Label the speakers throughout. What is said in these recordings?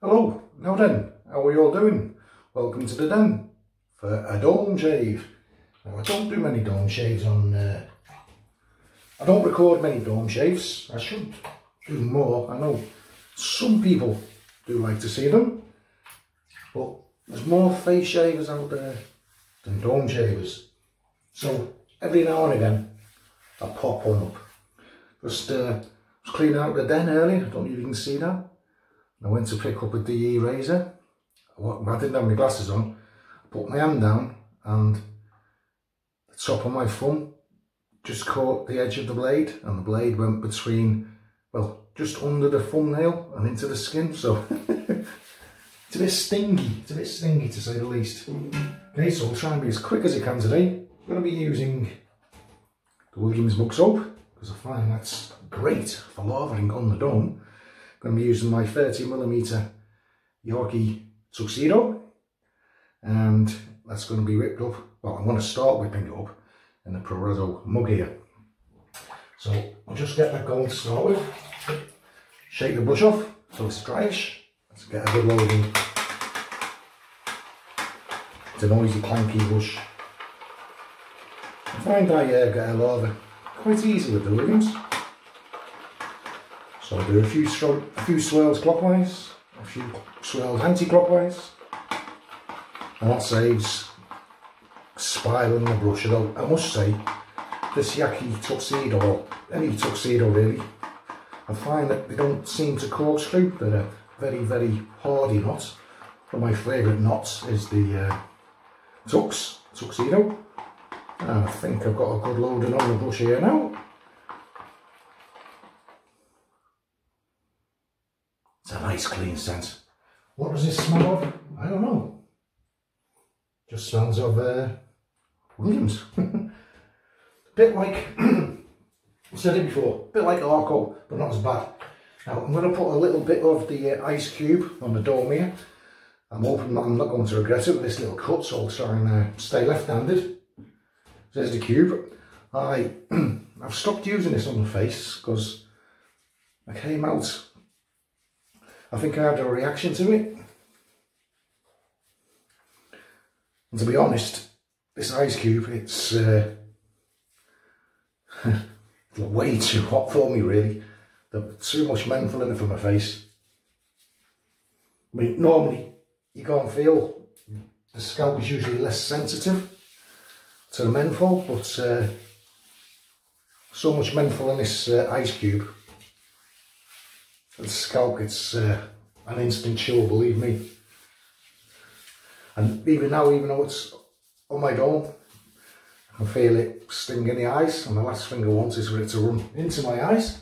Speaker 1: Hello, now then, how are you all doing? Welcome to the den for a dome shave. Now I don't do many dome shaves on, I don't record many dome shaves. I should do more. I know some people do like to see them, but there's more face shavers out there than dome shavers. So every now and again I pop one up. Just was cleaning out the den earlier, I don't know if you can see that. I went to pick up a DE razor. I didn't have my glasses on. I put my hand down and the top of my thumb just caught the edge of the blade, and the blade went between, well, just under the thumbnail and into the skin. So it's a bit stingy. It's a bit stingy to say the least. Okay, so I'll try and be as quick as I can today. I'm going to be using the Williams mug soap because I find that's great for lavering on the dome. I'm going to be using my 30mm Yorkie Tuxedo, and that's going to be whipped up. Well, I'm going to start whipping it up in the Photoradio mug here. So I'll just get that going to start with. Shake the brush off so it's dryish. Let's get a good load in. It's a noisy, clanky brush. I find I get a lather quite easy with the Williams. So I'll do a few swirls clockwise, a few swirls anti-clockwise, and that saves spiraling the brush. Although I must say, this Yaki Tuxedo, or any tuxedo really, I find that they don't seem to corkscrew. They're a very, very hardy knot. One of my favourite knots is the Tuxedo. And I think I've got a good loading on the brush here now. It's a nice clean scent. What does this smell of? I don't know. Just smells of Williams. Bit like, I said it before, a bit like Arco, but not as bad. Now I'm going to put a little bit of the ice cube on the dome here. I'm hoping that I'm not going to regret it with this little cut, so I'll try and stay left-handed. There's the cube. I've stopped using this on the face because I came out, I think I had a reaction to it. And to be honest, this ice cube, it's way too hot for me really. There's too much menthol in it for my face. I mean, normally you can't feel, the scalp is usually less sensitive to the menthol, but so much menthol in this ice cube, the scalp gets an instant chill, believe me. And even now, even though it's on my dome, I can feel it sting in the eyes, and the last thing I want is for it to run into my eyes.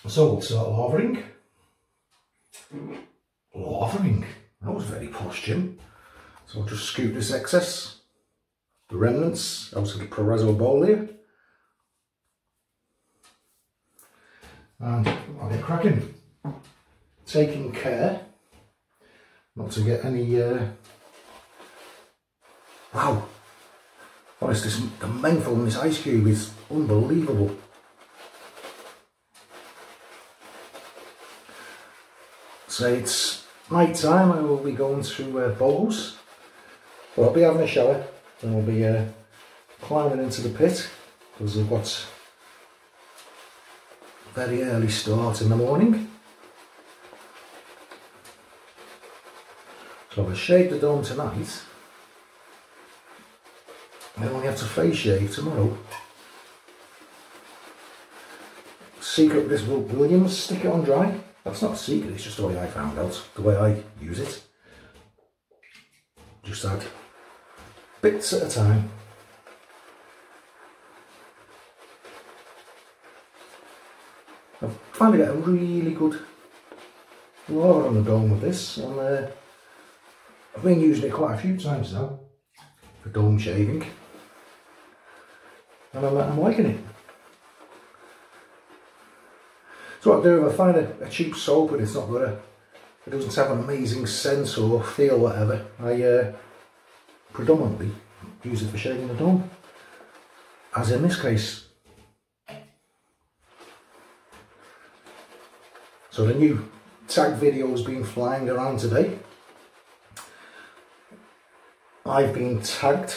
Speaker 1: So we'll start lavering. Lavering? That was very posh, Jim. So I'll just scoop this excess, the remnants, out of the Photoradio bowl here. And I'll get cracking. Taking care not to get any, wow, honestly, the menthol in this ice cube is unbelievable. So it's night time, I will be going to Bowls. Well, I'll be having a shower and I'll be climbing into the pit because we've got a very early start in the morning. So I've shaved the dome tonight. I only have to face shave tomorrow. Secret of this Williams, stick it on dry. That's not a secret, it's just the way I found out, the way I use it. Just add bits at a time. I'm trying to get a really good lather on the dome with this, and I've been using it quite a few times now for dome shaving, and I'm liking it. So what I do, if I find a cheap soap and it's not got it doesn't have an amazing scent or feel, whatever, I predominantly use it for shaving the dome, as in this case. So the new tag videos been flying around today. I've been tagged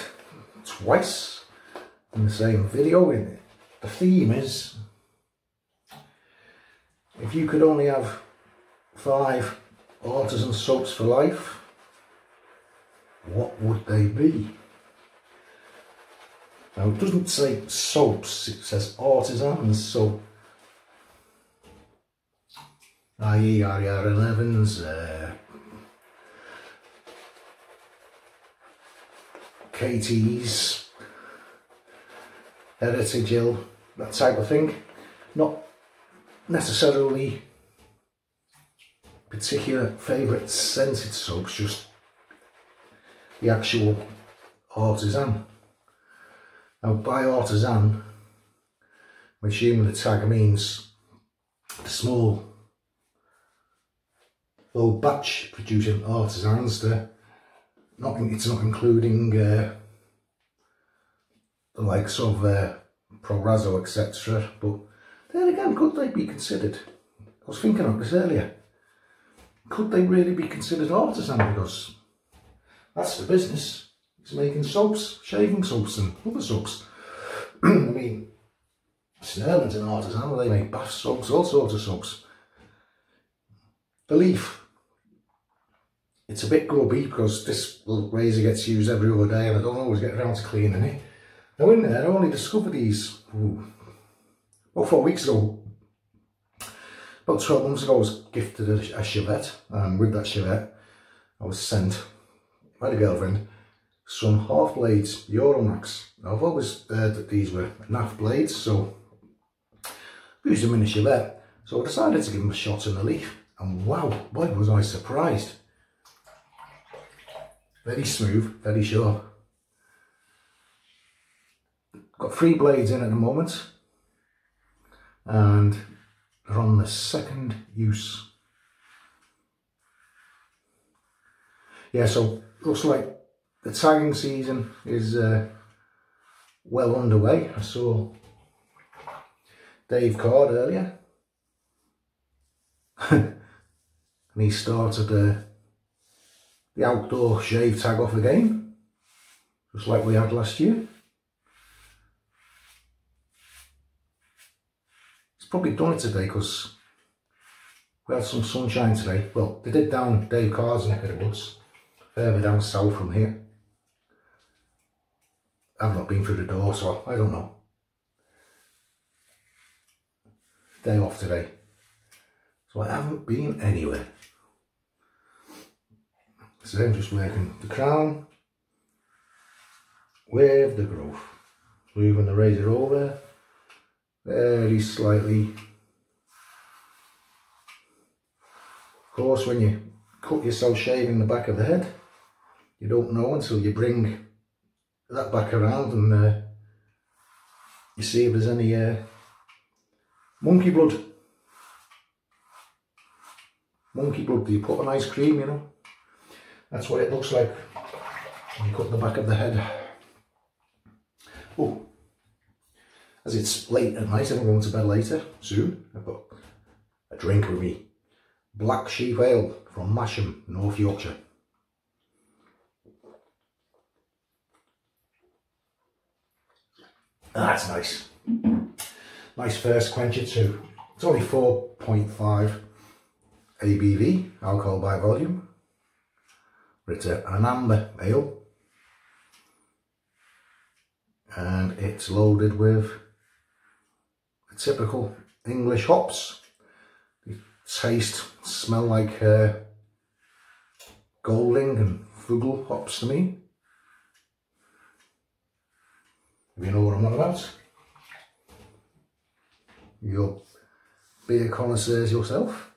Speaker 1: twice in the same video. The theme is, if you could only have 5 artisan soaps for life, what would they be? Now it doesn't say soaps, it says artisans, so i.e. RR11s, KTs, Heritage Hill, that type of thing. Not necessarily particular favourite scented soaps, just the actual artisan. Now by artisan, I'm assuming the tag means the small low batch producing artisans. It's not including the likes of Photoradio, etc. But then again, could they be considered? I was thinking of this earlier. Could they really be considered artisan? Because that's the business. It's making soaps, shaving soaps and other soaps. I mean, Sterling's an artisan, they make bath soaps, all sorts of soaps. The leaf, it's a bit grubby because this razor gets used every other day and I don't always get around to cleaning it. Now in there, I only discovered these about 4 weeks ago. About 12 months ago I was gifted a chevette, and with that chevette I was sent by the girlfriend some half blades Euromax. Now I've always heard that these were naff blades, so I used them in a chevette. So I decided to give them a shot in the leaf, and wow, boy was I surprised. Very smooth, very sharp. Got 3 blades in at the moment, and they're on the 2nd use. Yeah, so looks like the tagging season is well underway. I saw Dave Card earlier and he started the outdoor shave tag off again, just like we had last year. He's probably done it today because we had some sunshine today. Well, they did down Dave Card's neck of the woods, further down south from here. I've not been through the door, so I don't know. Day off today, so I haven't been anywhere. So I'm just working the crown with the growth, moving the razor over very slightly. Of course, when you cut yourself shaving the back of the head, you don't know until you bring that back around and you see if there's any monkey blood. Monkey blood, do you put on ice cream, you know? That's what it looks like when you cut the back of the head. Oh, as it's late at night and I'm going to bed later, soon, I've got a drink with me. Black Sheep Ale from Masham, North Yorkshire. That's nice. Nice first quencher too. It's only 4.5 ABV, alcohol by volume. But it's an amber ale. And it's loaded with the typical English hops. They taste, smell like Golding and Fugel hops to me. If you know what I'm on about. You're beer connoisseurs yourself.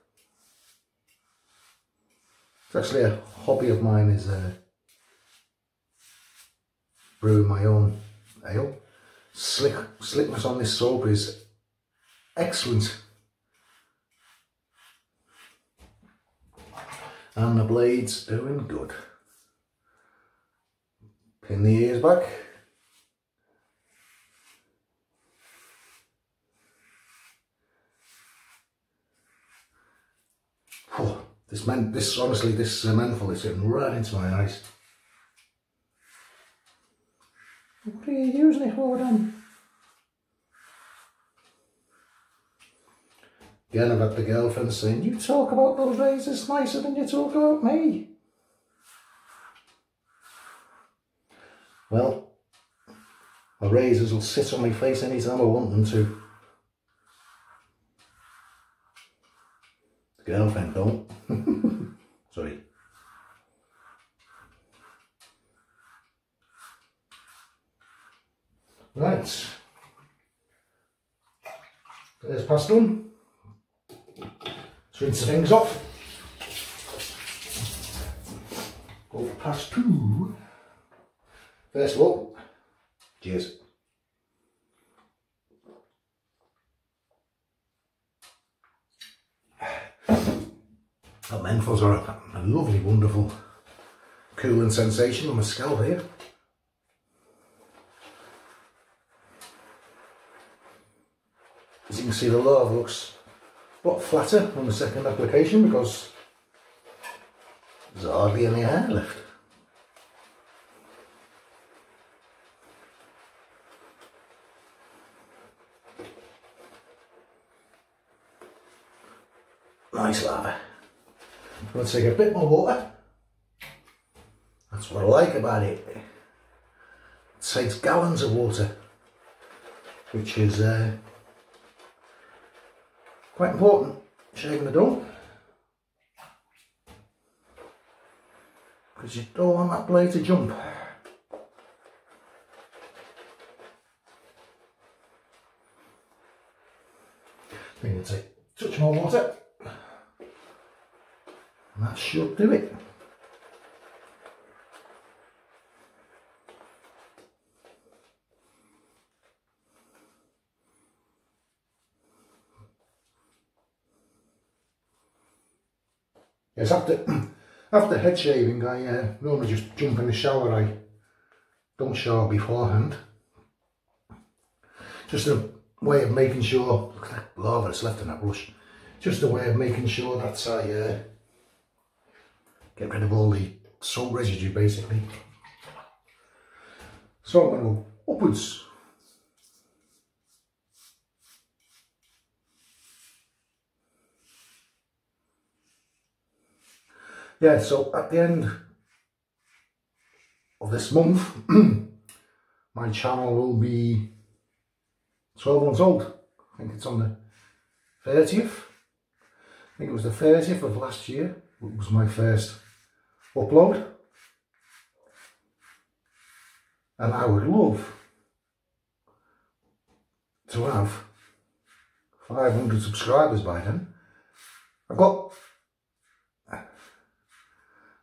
Speaker 1: It's actually a hobby of mine, is brewing my own ale. Slickness on this soap is excellent. And the blade's doing good. Pin the ears back. Oh, Honestly, this menthol is getting right into my eyes. What are you using it for then? Again, I've had the girlfriend saying, you talk about those razors nicer than you talk about me. Well, my razors will sit on my face anytime I want them to. The girlfriend don't. Sorry. Right. There's past one. Let's rinse the things off. Go for past two. First of all, cheers. That menthols are a lovely, wonderful, cooling sensation on my scalp here. As you can see, the lava looks a lot flatter on the second application because there's hardly any hair left. Nice lava. I'm going to take a bit more water. That's what I like about it. It takes gallons of water, which is quite important shaving the dome, because you don't want that blade to jump. I'm going to take a touch more water. And that should do it. Yes, after head shaving, I normally just jump in the shower. I don't shower beforehand. Just a way of making sure, look at that lava that's left in that brush. Just a way of making sure that I get rid of all the salt residue, basically. So I'm going to go upwards. Yeah, so at the end of this month, my channel will be 12 months old. I think it's on the 30th. I think it was the 30th of last year. It was my first upload. And I would love to have 500 subscribers by then. I've got, I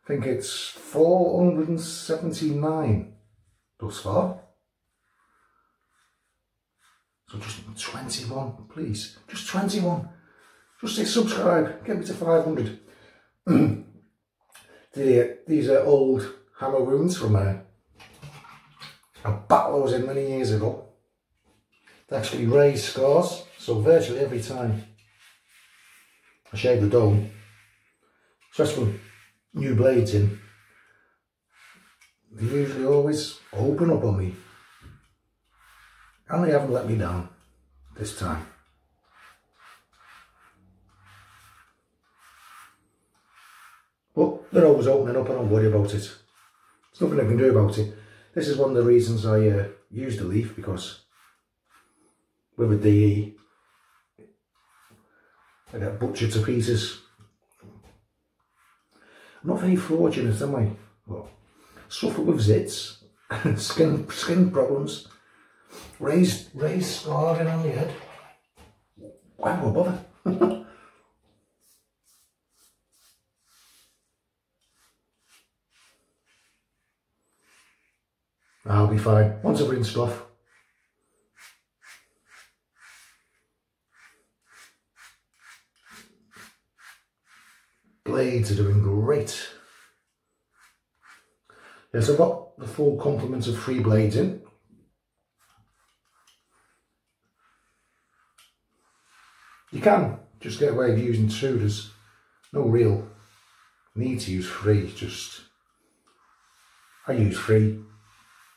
Speaker 1: think it's 479 thus far. So just 21, please. Just 21. Just say subscribe. Get me to 500. These are old hammer wounds from a battle I was in many years ago. They actually raised scars. So virtually every time I shave the dome, especially with new blades in, they usually always open up on me. And they haven't let me down this time. But they're always opening up and I don't worry about it. There's nothing I can do about it. This is one of the reasons I use the leaf, because with a DE, I get butchered to pieces. I'm not very fortunate, am I? Well, suffer with zits, skin problems, raised scarring on the head. Why would I bother? I'll be fine once I've rinsed off. Blades are doing great. Yes, I've got the full complement of 3 blades in. You can just get away with using 2, there's no real need to use free, I use free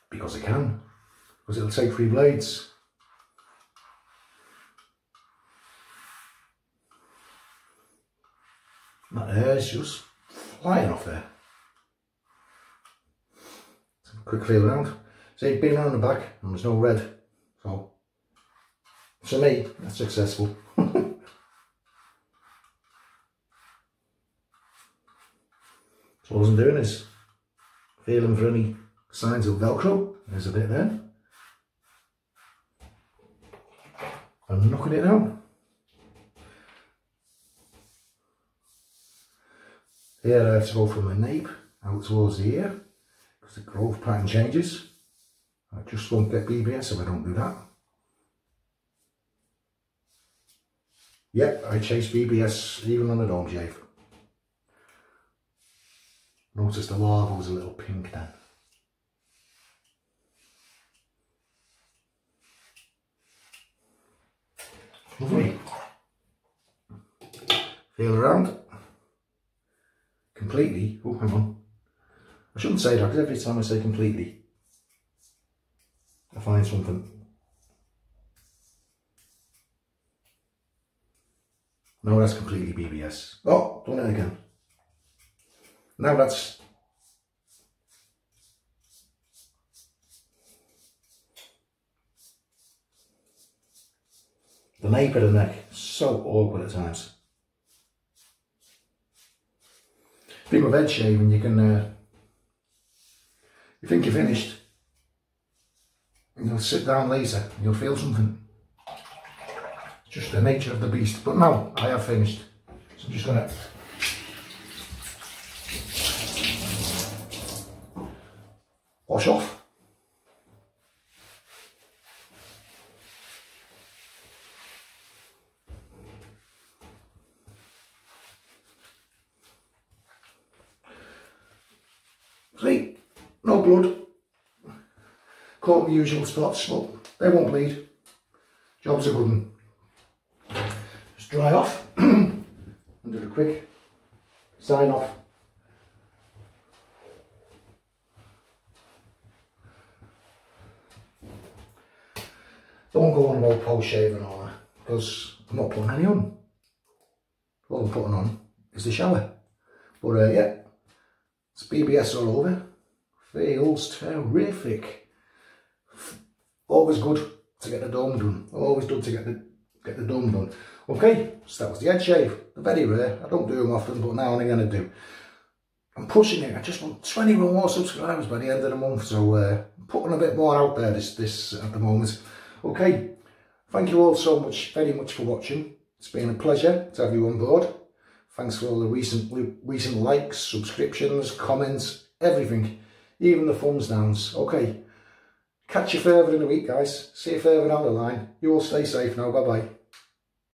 Speaker 1: because I can, because it'll take 3 blades. That hair is just flying off there. Quick feel around. See, been around the back and there's no red, so for me that's successful. So all I'm doing is feeling for any signs of Velcro. There's a bit there. And knocking it down. Here I have to go from the nape out towards the ear, because the growth pattern changes. I just won't get BBS if I don't do that. Yep, I chase BBS even on a dome shave. Notice the larva was a little pink then. Lovely. Feel around. Completely. Oh, hang on. I shouldn't say that, because every time I say completely, I find something. No, that's completely BBS. Oh, done it again. Now that's the nape of the neck. So awkward at times. Thing with head shaving, you can you think you're finished, and you'll sit down later and you'll feel something. Just the nature of the beast. But now I have finished, so I'm just gonna wash off. See, no blood. Caught the usual spots, but they won't bleed. Job's a good one. Just dry off and do a quick sign off. Don't go on about post shave and all that, because I'm not putting any on. All I'm putting on is the shower. But yeah, it's BBS all over. Feels terrific. Always good to get the dome done. Always good to get the dome done. Okay, so that was the head shave. They're very rare. I don't do them often, but now and again I do. I'm pushing it. I just want 20 more subscribers by the end of the month, so I'm putting a bit more out there this at the moment. Okay, thank you all so much, very much for watching. It's been a pleasure to have you on board. Thanks for all the recent likes, subscriptions, comments, everything, even the thumbs downs. Okay, catch you further in the week, guys. See you further down the line. You all stay safe now. Bye bye.